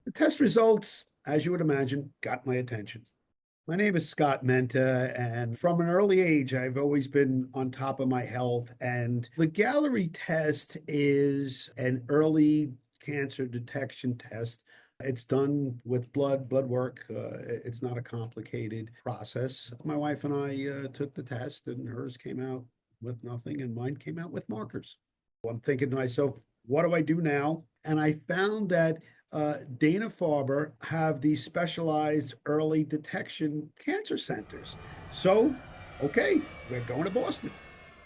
The test results, as you would imagine, got my attention. My name is Scott Menta, and from an early age, I've always been on top of my health. And the Gallery test is an early cancer detection test. It's done with blood work. It's not a complicated process. My wife and I took the test, and hers came out with nothing, and mine came out with markers. I'm thinking to myself, what do I do now? And I found that Dana-Farber have these specialized early detection cancer centers. So, okay, we're going to Boston.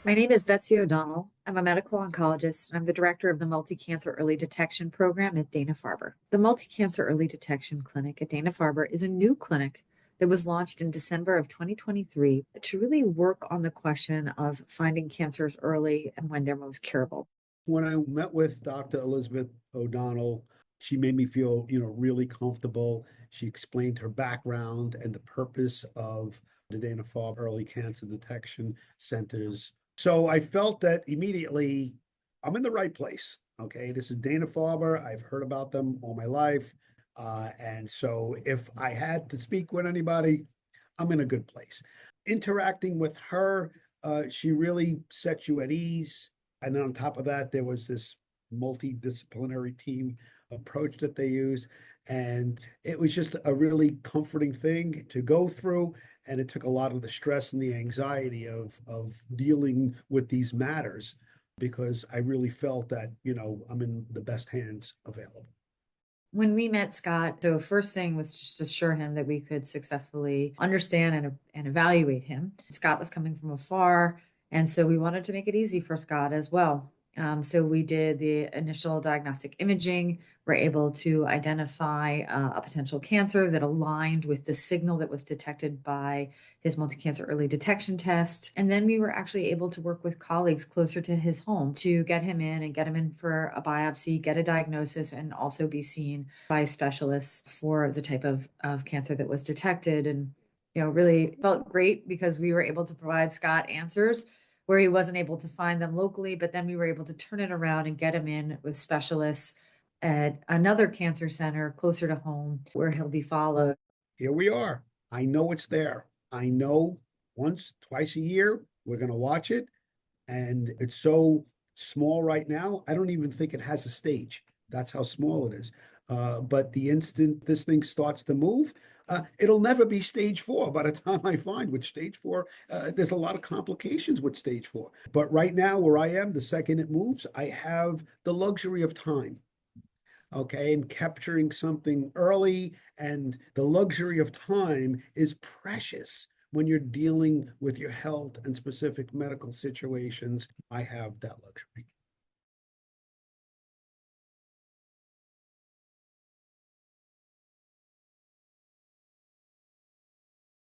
My name is Betsy O'Donnell. I'm a medical oncologist, and I'm the director of the Multi-Cancer Early Detection Program at Dana-Farber. The Multi-Cancer Early Detection Clinic at Dana-Farber is a new clinic that was launched in December of 2023 to really work on the question of finding cancers early and when they're most curable. When I met with Dr. Elizabeth O'Donnell, she made me feel, really comfortable. She explained her background and the purpose of the Dana-Farber Early Cancer Detection Centers. So I felt that immediately I'm in the right place. Okay, this is Dana-Farber. I've heard about them all my life. And so if I had to speak with anybody, I'm in a good place. Interacting with her, she really sets you at ease. And then on top of that, there was this multidisciplinary team approach that they used. And it was just a really comforting thing to go through. And it took a lot of the stress and the anxiety of dealing with these matters because I really felt that, I'm in the best hands available. When we met Scott, the first thing was just to assure him that we could successfully understand and evaluate him. Scott was coming from afar, and so we wanted to make it easy for Scott as well. So we did the initial diagnostic imaging. We're able to identify a potential cancer that aligned with the signal that was detected by his multi-cancer early detection test. And then we were actually able to work with colleagues closer to his home to get him in and get him in for a biopsy, get a diagnosis, and also be seen by specialists for the type of cancer that was detected. And, really felt great because we were able to provide Scott answers where he wasn't able to find them locally, but then we were able to turn it around and get him in with specialists at another cancer center closer to home where he'll be followed. Here we are. I know it's there. I know once, twice a year, we're going to watch it. And it's so small right now, I don't even think it has a stage. That's how small it is. But the instant this thing starts to move, it'll never be stage four by the time I find with stage four. There's a lot of complications with stage four. But right now, where I am, the second it moves, I have the luxury of time. Okay, and capturing something early and the luxury of time is precious when you're dealing with your health and specific medical situations. I have that luxury.